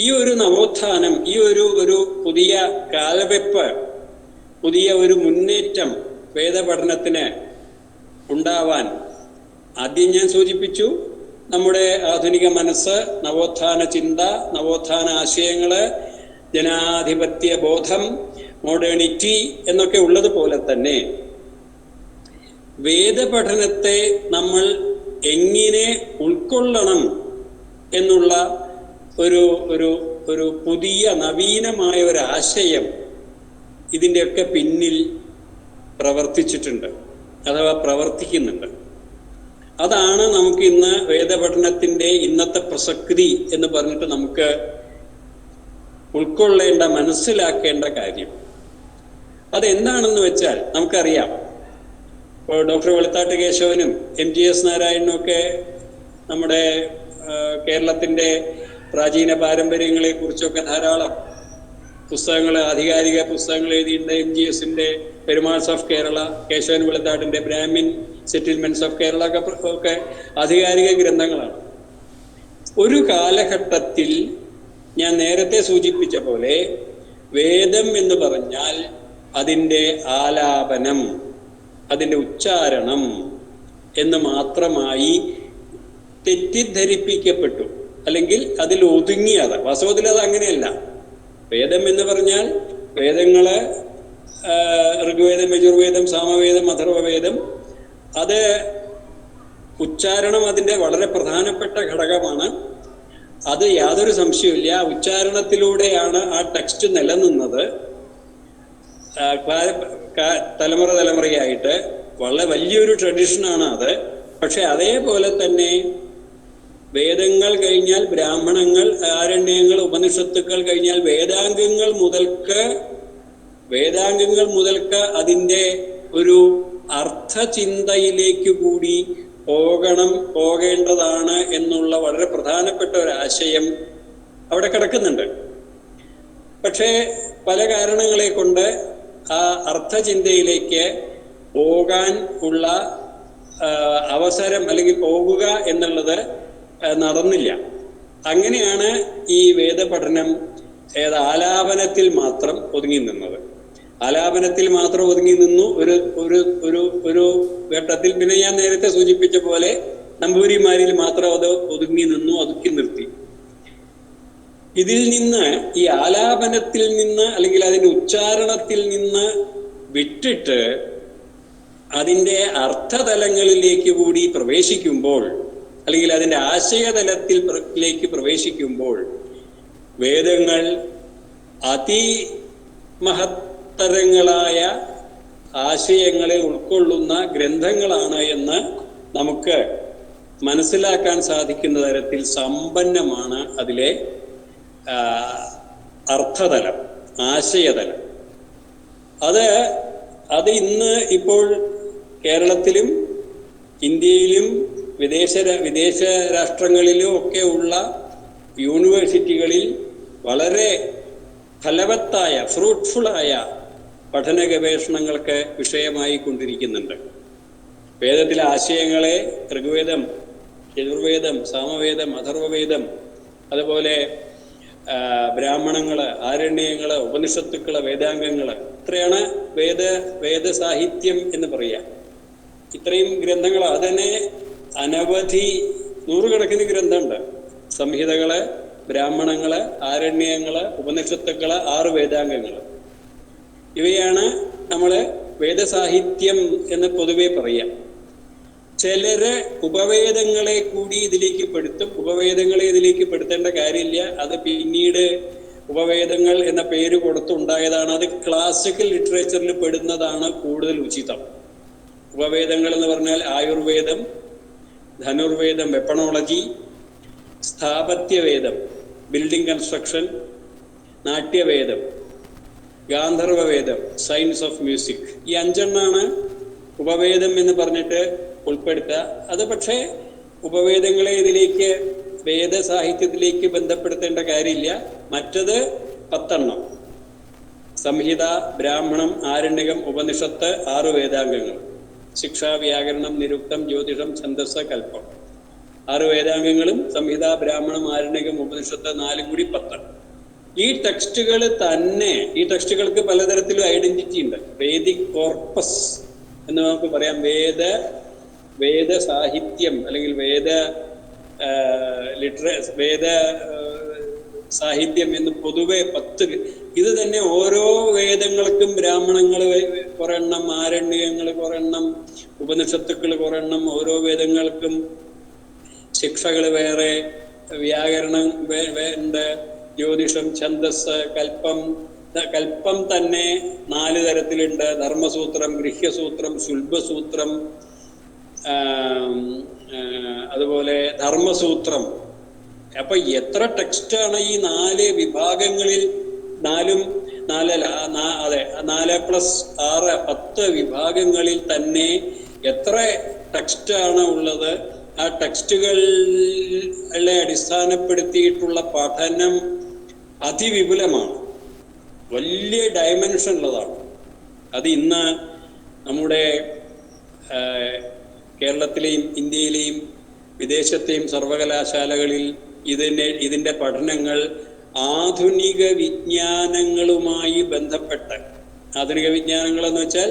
ഈ ഒരു നവോത്ഥാനം, ഈ ഒരു പുതിയ കാലവെപ്പ്, പുതിയ ഒരു മുന്നേറ്റം വേദപഠനത്തിന് ഉണ്ടാവാൻ ആദ്യം ഞാൻ സൂചിപ്പിച്ചു, നമ്മുടെ ആധുനിക മനസ്സ്, നവോത്ഥാന ചിന്ത, നവോത്ഥാന ആശയങ്ങള്, ജനാധിപത്യ ബോധം, മോഡേണിറ്റി എന്നൊക്കെ ഉള്ളതുപോലെ തന്നെ വേദപഠനത്തെ നമ്മൾ എങ്ങനെ ഉൾക്കൊള്ളണം എന്നുള്ള ഒരു പുതിയ നവീനമായ ഒരു ആശയം ഇതിൻ്റെയൊക്കെ പിന്നിൽ പ്രവർത്തിച്ചിട്ടുണ്ട്, അഥവാ പ്രവർത്തിക്കുന്നുണ്ട്. അതാണ് നമുക്ക് ഇന്ന് വേദപഠനത്തിൻ്റെ ഇന്നത്തെ പ്രസക്തി എന്ന് പറഞ്ഞിട്ട് നമുക്ക് ഉൾക്കൊള്ളേണ്ട, മനസ്സിലാക്കേണ്ട കാര്യം. അതെന്താണെന്ന് വെച്ചാൽ നമുക്കറിയാം. ഇപ്പോൾ ഡോക്ടർ വെളുത്താട്ട് കേശവനും MGS നാരായണനും ഒക്കെ നമ്മുടെ കേരളത്തിൻ്റെ പ്രാചീന പാരമ്പര്യങ്ങളെ കുറിച്ചൊക്കെ ധാരാളം പുസ്തകങ്ങൾ, ആധികാരിക പുസ്തകങ്ങൾ എഴുതിയിട്ടുണ്ട്. MGSന്റെ പെരുമാൾസ് ഓഫ് കേരള, കേശവൻ വെളുത്താട്ടിൻ്റെ ബ്രാഹ്മിൻ സെറ്റിൽമെന്റ്സ് ഓഫ് കേരള ഒക്കെ ആധികാരിക ഗ്രന്ഥങ്ങളാണ്. ഒരു കാലഘട്ടത്തിൽ ഞാൻ നേരത്തെ സൂചിപ്പിച്ച പോലെ വേദം എന്ന് പറഞ്ഞാൽ അതിൻ്റെ ആലാപനം, അതിൻ്റെ ഉച്ചാരണം എന്ന് മാത്രമായി തെറ്റിദ്ധരിപ്പിക്കപ്പെട്ടു, അല്ലെങ്കിൽ അതിൽ ഒതുങ്ങിയത്. വാസ്തവത്തിൽ അത് അങ്ങനെയല്ല. വേദം എന്ന് പറഞ്ഞാൽ വേദങ്ങള്, ഋഗ്വേദം, യജുർവേദം, സാമവേദം, അഥർവവേദം, അത് ഉച്ചാരണം അതിൻ്റെ വളരെ പ്രധാനപ്പെട്ട ഘടകമാണ്. അത് യാതൊരു സംശയമില്ല. ഉച്ചാരണത്തിലൂടെയാണ് ആ ടെക്സ്റ്റ് നിലനിന്നത്. തലമുറയായിട്ട് വളരെ വലിയൊരു ട്രഡീഷനാണ് അത്. പക്ഷെ അതേപോലെ തന്നെ വേദങ്ങൾ കഴിഞ്ഞാൽ ബ്രാഹ്മണങ്ങൾ, ആരണ്യങ്ങൾ, ഉപനിഷത്തുക്കൾ കഴിഞ്ഞാൽ വേദാംഗങ്ങൾ മുതൽക്ക് അതിൻ്റെ ഒരു അർത്ഥചിന്തയിലേക്ക് കൂടി പോകേണ്ടതാണ് എന്നുള്ള വളരെ പ്രധാനപ്പെട്ട ഒരു ആശയം അവിടെ കിടക്കുന്നുണ്ട്. പക്ഷേ പല കാരണങ്ങളെ കൊണ്ട് ആ അർത്ഥചിന്തയിലേക്ക് പോകാൻ ഉള്ള അവസരം, അല്ലെങ്കിൽ പോകുക എന്നുള്ളത് നടന്നില്ല. അങ്ങനെയാണ് ഈ വേദപഠനം ആലാപനത്തിൽ മാത്രം ഒതുങ്ങി നിന്നത്. ആലാപനത്തിൽ മാത്രം ഒതുങ്ങി നിന്നു ഒരു ഘട്ടത്തിൽ. പിന്നെ ഞാൻ നേരത്തെ സൂചിപ്പിച്ച പോലെ നമ്പൂരിമാരിൽ മാത്രം അത് ഒതുങ്ങി നിർത്തി. ഇതിൽ നിന്ന്, ഈ ആലാപനത്തിൽ നിന്ന് അല്ലെങ്കിൽ അതിൻ്റെ ഉച്ചാരണത്തിൽ നിന്ന് വിട്ടിട്ട് അതിൻ്റെ അർത്ഥതലങ്ങളിലേക്ക് കൂടി പ്രവേശിക്കുമ്പോൾ, അല്ലെങ്കിൽ അതിൻ്റെ ആശയതലത്തിലേക്ക് പ്രവേശിക്കുമ്പോൾ വേദങ്ങൾ അതിമഹത്തരങ്ങളായ ആശയങ്ങളെ ഉൾക്കൊള്ളുന്ന ഗ്രന്ഥങ്ങളാണ് എന്ന് നമുക്ക് മനസ്സിലാക്കാൻ സാധിക്കുന്ന തരത്തിൽ സമ്പന്നമാണ് അതിലെ അർത്ഥതലം, ആശയതലം. അത് ഇന്ന് ഇപ്പോൾ കേരളത്തിലും ഇന്ത്യയിലും വിദേശ രാഷ്ട്രങ്ങളിലും ഒക്കെ ഉള്ള യൂണിവേഴ്സിറ്റികളിൽ വളരെ ഫലവത്തായ, ഫ്രൂട്ട്ഫുള്ളായ പഠന ഗവേഷണങ്ങൾക്ക് വിഷയമായി കൊണ്ടിരിക്കുന്നുണ്ട്. വേദത്തിലെ ആശയങ്ങളെ ഋഗ്വേദം, യജുർവേദം, സാമവേദം, അഥർവവേദം, അതുപോലെ ബ്രാഹ്മണങ്ങള്, ആരണ്യങ്ങള്, ഉപനിഷത്തുക്കള്, വേദാംഗങ്ങള്, ഇത്രയാണ് വേദസാഹിത്യം എന്ന് പറയുക. ഇത്രയും ഗ്രന്ഥങ്ങൾ, അതിനെ അനവധി നൂറുകണക്കിന് ഗ്രന്ഥമുണ്ട്. സംഹിതകള്, ബ്രാഹ്മണങ്ങള്, ആരണ്യങ്ങള്, ഉപനിഷത്തുക്കള്, 6 വേദാംഗങ്ങള്. ഇവയാണ് നമ്മള് വേദസാഹിത്യം എന്ന് പൊതുവെ പറയാം. ചിലര് ഉപവേദങ്ങളെ കൂടി ഇതിലേക്ക് പെടുത്തും. ഉപവേദങ്ങളെ ഇതിലേക്ക് പെടുത്തേണ്ട കാര്യമില്ല. അത് പിന്നീട് ഉപവേദങ്ങൾ എന്ന പേര് കൊടുത്തുണ്ടായതാണ്. അത് ക്ലാസിക്കൽ ലിറ്ററേച്ചറിൽ പെടുന്നതാണ് കൂടുതൽ ഉചിതം. ഉപവേദങ്ങൾ എന്ന് പറഞ്ഞാൽ ആയുർവേദം, ധനുർവേദം വെപ്പണോളജി, സ്ഥാപത്യവേദം ബിൽഡിംഗ് കൺസ്ട്രക്ഷൻ, നാട്യവേദം, ഗാന്ധർവവേദം സയൻസ് ഓഫ് മ്യൂസിക്. ഈ 5 ഉപവേദം എന്ന് പറഞ്ഞിട്ട് ഉൾപ്പെടുത്തുക. അത് പക്ഷേ ഉപവേദങ്ങളെ ഇതിലേക്ക് വേദസാഹിത്യത്തിലേക്ക് ബന്ധപ്പെടുത്തേണ്ട കാര്യമില്ല. മറ്റത് 10: സംഹിത, ബ്രാഹ്മണം, ആരണ്യകം, ഉപനിഷത്ത്, 6 വേദാംഗങ്ങൾ, ശിക്ഷ, വ്യാകരണം, നിരുക്തം, ജ്യോതിഷം, ഛന്ദസ്, കൽപ്പം. 6 വേദാംഗങ്ങളും സംഹിത, ബ്രാഹ്മണം, ആരണ്യകം, ഉപനിഷത്ത് 4 കൂടി 10. ഈ ടെക്സ്റ്റുകൾ തന്നെ, ഈ ടെക്സ്റ്റുകൾക്ക് പലതരത്തിലും ഐഡന്റിറ്റി ഉണ്ട്. വേദിക് കോർപ്പസ് എന്ന് നമുക്ക് പറയാം. വേദ സാഹിത്യം അല്ലെങ്കിൽ വേദ സാഹിത്യം എന്ന് പൊതുവെ 10. ഇത് തന്നെ ഓരോ വേദങ്ങൾക്കും ബ്രാഹ്മണങ്ങൾ കുറെണ്ണം, ആരണ്യങ്ങൾ കുറെണ്ണം, ഉപനിഷത്തുക്കൾ കുറെണ്ണം, ഓരോ വേദങ്ങൾക്കും ശിക്ഷകൾ വേറെ, വ്യാകരണം ഉണ്ട്, ജ്യോതിഷം, ഛന്ദസ്, കൽപ്പം തന്നെ 4 തരത്തിലുണ്ട്. ധർമ്മസൂത്രം, ഗൃഹ്യസൂത്രം, ശുൽബസൂത്രം, അതുപോലെ ധർമ്മസൂത്രം. അപ്പൊ എത്ര ടെക്സ്റ്റാണ് ഈ 4 വിഭാഗങ്ങളിൽ, 4+6 10 വിഭാഗങ്ങളിൽ തന്നെ എത്ര ടെക്സ്റ്റാണ് ഉള്ളത്. ആ ടെക്സ്റ്റുകളെ അടിസ്ഥാനപ്പെടുത്തിയിട്ടുള്ള പഠനം അതിവിപുലമാണ്, വലിയ ഡയമെൻഷൻ ഉള്ളതാണ്. അത് ഇന്ന് നമ്മുടെ കേരളത്തിലെയും ഇന്ത്യയിലെയും വിദേശത്തെയും സർവകലാശാലകളിൽ ഇതിൻ്റെ പഠനങ്ങൾ ആധുനിക വിജ്ഞാനങ്ങളുമായി ബന്ധപ്പെട്ട്, ആധുനിക വിജ്ഞാനങ്ങൾ എന്ന് വെച്ചാൽ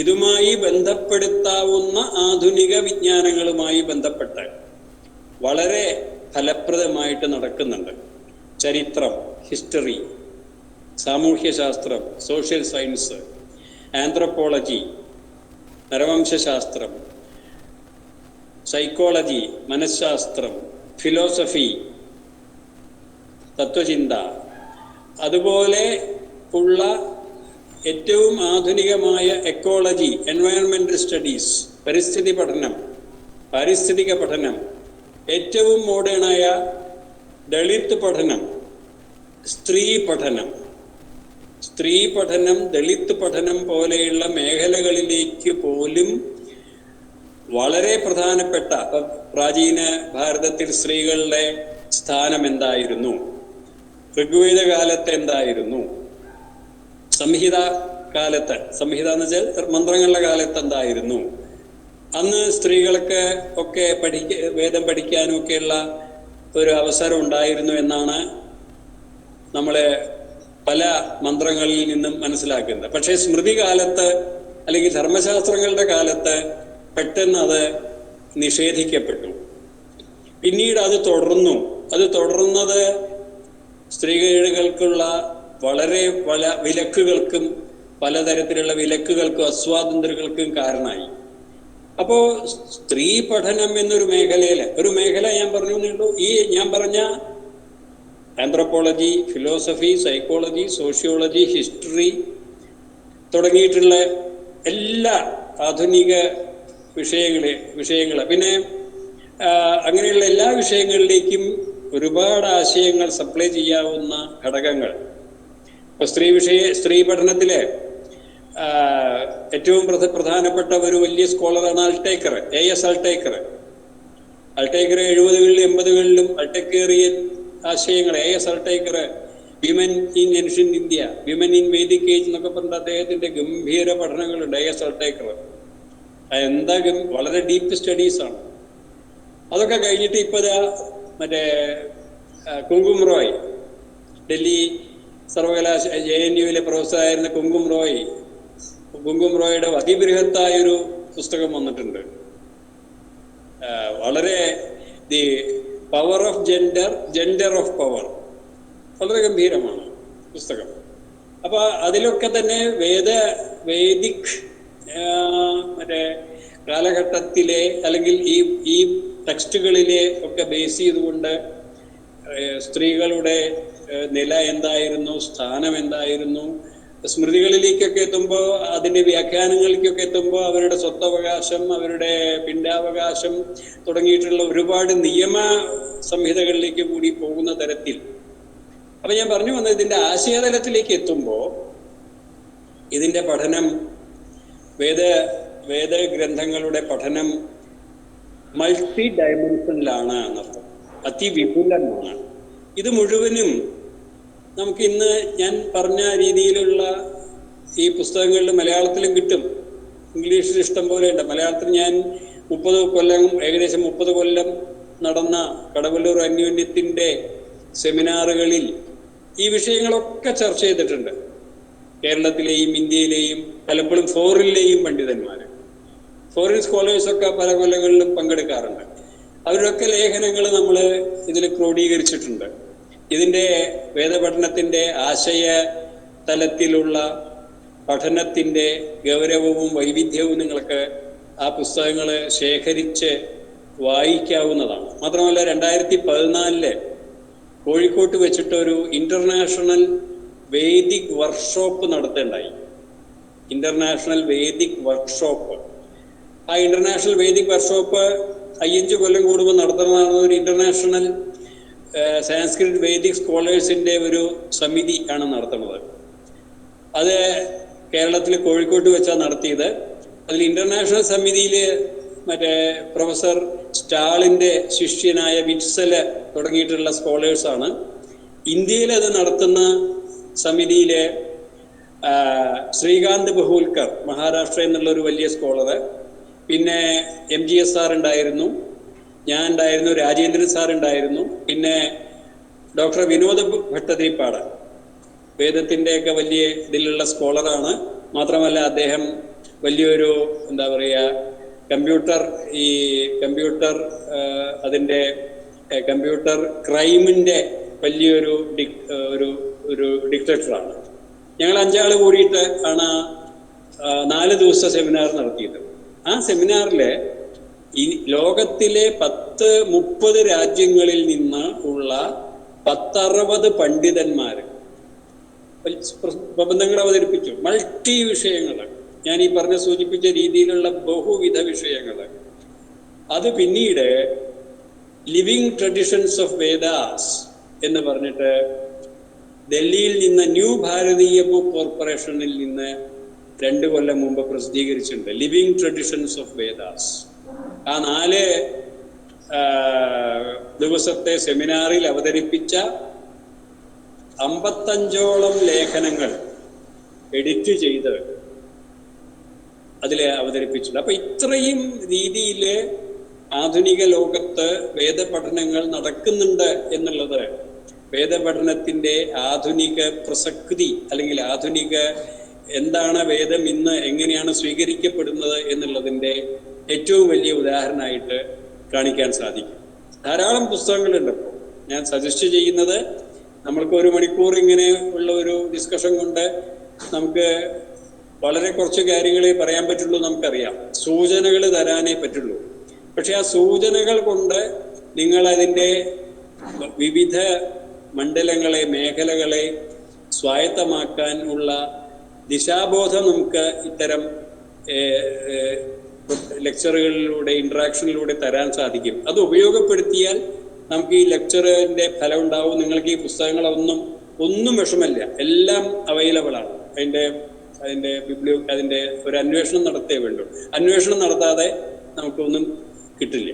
ഇതുമായി ബന്ധപ്പെടുത്താവുന്ന ആധുനിക വിജ്ഞാനങ്ങളുമായി ബന്ധപ്പെട്ട് വളരെ ഫലപ്രദമായിട്ട് നടക്കുന്നുണ്ട്. ചരിത്രം, ഹിസ്റ്ററി, സാമൂഹ്യശാസ്ത്രം, സോഷ്യൽ സയൻസ്, ആന്ത്രപ്പോളജി, നരവംശാസ്ത്രം, സൈക്കോളജി, മനഃശാസ്ത്രം, ഫിലോസഫി, തത്വചിന്ത, അതുപോലെ ഉള്ള ഏറ്റവും ആധുനികമായ എക്കോളജി, എൻവയോൺമെന്റൽ സ്റ്റഡീസ്, പരിസ്ഥിതി പഠനം, പാരിസ്ഥിതിക പഠനം, ഏറ്റവും മോഡേണായ ദളിത് പഠനം, സ്ത്രീ പഠനം, ദളിത് പഠനം പോലെയുള്ള മേഖലകളിലേക്ക് പോലും വളരെ പ്രധാനപ്പെട്ട, പ്രാചീന ഭാരതത്തിൽ സ്ത്രീകളുടെ സ്ഥാനം എന്തായിരുന്നു, ഋഗ്വേദ കാലത്ത് എന്തായിരുന്നു, സംഹിത കാലത്ത്, സംഹിത എന്ന് വെച്ചാൽ മന്ത്രങ്ങളുടെ കാലത്ത് എന്തായിരുന്നു, അന്ന് സ്ത്രീകൾക്ക് ഒക്കെ വേദം പഠിക്കാനും ഒക്കെയുള്ള ഒരു അവസരം ഉണ്ടായിരുന്നു എന്നാണ് നമ്മളെ പല മന്ത്രങ്ങളിൽ നിന്നും മനസ്സിലാക്കുന്നത്. പക്ഷേ സ്മൃതി കാലത്ത് അല്ലെങ്കിൽ ധർമ്മശാസ്ത്രങ്ങളുടെ കാലത്ത് പെട്ടെന്ന് അത് നിഷേധിക്കപ്പെട്ടു. പിന്നീട് അത് തുടർന്നത് സ്ത്രീകൾക്കുള്ള വളരെ പല വിലക്കുകൾക്കും, പലതരത്തിലുള്ള വിലക്കുകൾക്കും അസ്വാതന്ത്ര്യങ്ങൾക്കും കാരണമായി. അപ്പോ സ്ത്രീ പഠനം എന്നൊരു മേഖല ഞാൻ പറഞ്ഞു എന്നുള്ളൂ. ഈ ഞാൻ പറഞ്ഞ anthropology, philosophy, psychology, sociology, history തുടങ്ങിയിട്ടുള്ള എല്ലാ ആധുനിക വിഷയങ്ങൾ പിന്നെ അങ്ങനെയുള്ള എല്ലാ വിഷയങ്ങളിലേക്കും ഒരുപാട് ആശയങ്ങൾ സപ്ലൈ ചെയ്യാവുന്ന ഘടകങ്ങൾ. ഇപ്പൊ സ്ത്രീ പഠനത്തിലെ ഏറ്റവും പ്രധാനപ്പെട്ട ഒരു വലിയ സ്കോളറാണ് അൾട്ടേക്കർ, A.S. അൾട്ടേക്കർ. 70കളിലും 80കളിലും അൾട്ടേക്കറിയൻ ആശയങ്ങൾ A.S. Altekar, women in ancient India, women in Vedic age എന്നൊക്കെ പറഞ്ഞ അദ്ദേഹത്തിന്റെ ഗംഭീര പഠനങ്ങളുണ്ട്. A.S. അൾട്ടേക്കർ വളരെ ഡീപ്പ് സ്റ്റഡീസാണ്. അതൊക്കെ കഴിഞ്ഞിട്ട് ഇപ്പൊ മറ്റേ കുങ്കും റോയ്, ഡൽഹി സർവകലാശാല JNUവിലെ പ്രൊഫസറായിരുന്ന കുങ്കും റോയുടെ അതിബൃഹത്തായൊരു പുസ്തകം വന്നിട്ടുണ്ട്. വളരെ the power of gender of power, വളരെ ഗംഭീരമാണ് പുസ്തകം. അപ്പൊ അതിലൊക്കെ തന്നെ വേദിക് മറ്റേ കാലഘട്ടത്തിലെ അല്ലെങ്കിൽ ഈ ടെക്സ്റ്റുകളിലെ ഒക്കെ ബേസ് ചെയ്തുകൊണ്ട് സ്ത്രീകളുടെ നില എന്തായിരുന്നു, സ്ഥാനം എന്തായിരുന്നു, സ്മൃതികളിലേക്കൊക്കെ എത്തുമ്പോൾ, അതിൻ്റെ വ്യാഖ്യാനങ്ങളിലേക്കൊക്കെ എത്തുമ്പോൾ അവരുടെ സ്വത്തവകാശം, അവരുടെ പിണ്ടാവകാശം തുടങ്ങിയിട്ടുള്ള ഒരുപാട് നിയമ സംഹിതകളിലേക്ക് കൂടി പോകുന്ന തരത്തിൽ. അപ്പൊ ഞാൻ പറഞ്ഞു വന്നത്, ഇതിൻ്റെ ആശയതലത്തിലേക്ക് എത്തുമ്പോൾ ഇതിൻ്റെ പഠനം, വേദഗ്രന്ഥങ്ങളുടെ പഠനം മൾട്ടി ഡയമെൻഷനിലാണ് എന്നർത്ഥം, അതിവിപുലമാണ്. ഇത് മുഴുവനും നമുക്ക് ഇന്ന് ഞാൻ പറഞ്ഞ രീതിയിലുള്ള ഈ പുസ്തകങ്ങളിൽ മലയാളത്തിലും കിട്ടും. ഇംഗ്ലീഷിൽ ഇഷ്ടം പോലെ ഉണ്ട്. മലയാളത്തിൽ ഞാൻ ഏകദേശം 30 കൊല്ലം നടന്ന കടവല്ലൂർ അന്യോന്യത്തിൻ്റെ സെമിനാറുകളിൽ ഈ വിഷയങ്ങളൊക്കെ ചർച്ച ചെയ്തിട്ടുണ്ട്. കേരളത്തിലെയും ഇന്ത്യയിലെയും പലപ്പോഴും ഫോറിനിലെയും പണ്ഡിതന്മാർ, ഫോറിൻ സ്കോളേഴ്സൊക്കെ പല കൊല്ലങ്ങളിലും പങ്കെടുക്കാറുണ്ട്. അവരൊക്കെ ലേഖനങ്ങൾ നമ്മൾ ഇതിൽ ക്രോഡീകരിച്ചിട്ടുണ്ട്. ഇതിൻ്റെ വേദപഠനത്തിൻ്റെ ആശയ തലത്തിലുള്ള പഠനത്തിൻ്റെ ഗൗരവവും വൈവിധ്യവും നിങ്ങൾക്ക് ആ പുസ്തകങ്ങൾ ശേഖരിച്ച് വായിക്കാവുന്നതാണ്. മാത്രമല്ല 2014 കോഴിക്കോട്ട് വെച്ചിട്ടൊരു ഇൻ്റർനാഷണൽ വേദിക് വർക്ക്ഷോപ്പ് നടത്തേണ്ടായി. International Vedic workshop. ആ ഇൻ്റർനാഷണൽ വേദിക് വർക്ക്ഷോപ്പ് 5 കൊല്ലം കൂടുമ്പോൾ നടത്തുന്നതാണ്. ഒരു ഇൻ്റർനാഷണൽ സാൻസ്ക്രിറ്റ് വേദിക് സ്കോളേഴ്സിൻ്റെ ഒരു സമിതി ആണ് നടത്തുന്നത്. അത് കേരളത്തിൽ കോഴിക്കോട്ട് വെച്ചാണ് നടത്തിയത്. അതിൽ ഇൻ്റർനാഷണൽ സമിതിയിൽ മറ്റേ പ്രൊഫസർ സ്റ്റാളിൻ്റെ ശിഷ്യനായ വിറ്റ്സല് തുടങ്ങിയിട്ടുള്ള സ്കോളേഴ്സാണ്. ഇന്ത്യയിൽ അത് നടത്തുന്ന സമിതിയിലെ ശ്രീകാന്ത് ബഹുൽക്കർ, മഹാരാഷ്ട്ര എന്നുള്ളൊരു വലിയ സ്കോളർ, പിന്നെ MGS സാർ ഉണ്ടായിരുന്നു, ഞാൻ ഉണ്ടായിരുന്നു, രാജേന്ദ്രൻ സാർ ഉണ്ടായിരുന്നു, പിന്നെ ഡോക്ടർ വിനോദ് ഭട്ടതിരിപ്പാട്, വേദത്തിൻ്റെയൊക്കെ വലിയ ഇതിലുള്ള സ്കോളറാണ്. മാത്രമല്ല അദ്ദേഹം വലിയൊരു എന്താ പറയുക, കമ്പ്യൂട്ടർ ക്രൈമിൻ്റെ വലിയൊരു ഡിറ്റക്ടറാണ്. ഞങ്ങൾ 5 ആൾ കൂടിയിട്ട് ആണ് 4 ദിവസത്തെ സെമിനാർ നടത്തിയത്. ആ സെമിനാറിൽ ഈ ലോകത്തിലെ 30 രാജ്യങ്ങളിൽ നിന്ന് ഉള്ള 10-60 പണ്ഡിതന്മാർ പ്രബന്ധങ്ങൾ അവതരിപ്പിച്ചു. മൾട്ടി വിഷയങ്ങൾ, ഞാൻ ഈ സൂചിപ്പിച്ച രീതിയിലുള്ള ബഹുവിധ വിഷയങ്ങൾ. അത് പിന്നീട് ലിവിങ് ട്രഡീഷൻസ് ഓഫ് വേദാസ് എന്ന് പറഞ്ഞിട്ട് ഡൽഹിയിൽ നിന്ന് ന്യൂ ഭാരതീയ ബുക്ക് കോർപ്പറേഷനിൽ നിന്ന് 2 കൊല്ലം മുമ്പ് പ്രസിദ്ധീകരിച്ചിട്ടുണ്ട്. Living traditions of Vedas. ആ 4 ദിവസത്തെ സെമിനാറിൽ അവതരിപ്പിച്ച 55ഓളം ലേഖനങ്ങൾ എഡിറ്റ് ചെയ്ത് അതിൽ അവതരിപ്പിച്ചിട്ടുണ്ട്. അപ്പൊ ഇത്രയും രീതിയിൽ ആധുനിക ലോകത്ത് വേദപഠനങ്ങൾ നടക്കുന്നുണ്ട് എന്നുള്ളത് വേദപഠനത്തിൻ്റെ ആധുനിക പ്രസക്തി, അല്ലെങ്കിൽ ആധുനിക എന്താണ് വേദം ഇന്ന് എങ്ങനെയാണ് സ്വീകരിക്കപ്പെടുന്നത് എന്നുള്ളതിൻ്റെ ഏറ്റവും വലിയ ഉദാഹരണമായിട്ട് കാണിക്കാൻ സാധിക്കും. ധാരാളം പുസ്തകങ്ങളുണ്ട്. ഇപ്പോൾ ഞാൻ സജസ്റ്റ് ചെയ്യുന്നത്, നമ്മൾക്ക് 1 മണിക്കൂർ ഇങ്ങനെ ഉള്ള ഒരു ഡിസ്കഷൻ കൊണ്ട് നമുക്ക് വളരെ കുറച്ച് കാര്യങ്ങളെ പറയാൻ പറ്റുള്ളൂ. നമുക്കറിയാം, സൂചനകൾ തരാനേ പറ്റുള്ളൂ. പക്ഷെ ആ സൂചനകൾ കൊണ്ട് നിങ്ങൾ അതിൻ്റെ വിവിധ മണ്ഡലങ്ങളെ, മേഖലകളെ സ്വായത്തമാക്കാൻ ഉള്ള ദിശാബോധം നമുക്ക് ഇത്തരം ലെക്ചറുകളിലൂടെ, ഇൻട്രാക്ഷനിലൂടെ തരാൻ സാധിക്കും. അത് ഉപയോഗപ്പെടുത്തിയാൽ നമുക്ക് ഈ ലെക്ചറിൻ്റെ ഫലം ഉണ്ടാവും. നിങ്ങൾക്ക് ഈ പുസ്തകങ്ങളൊന്നും വിഷമല്ല, എല്ലാം അവൈലബിൾ ആണ്. അതിൻ്റെ ഒരു അന്വേഷണം നടത്തേ വേണ്ടൂ. അന്വേഷണം നടത്താതെ നമുക്കൊന്നും കിട്ടില്ല.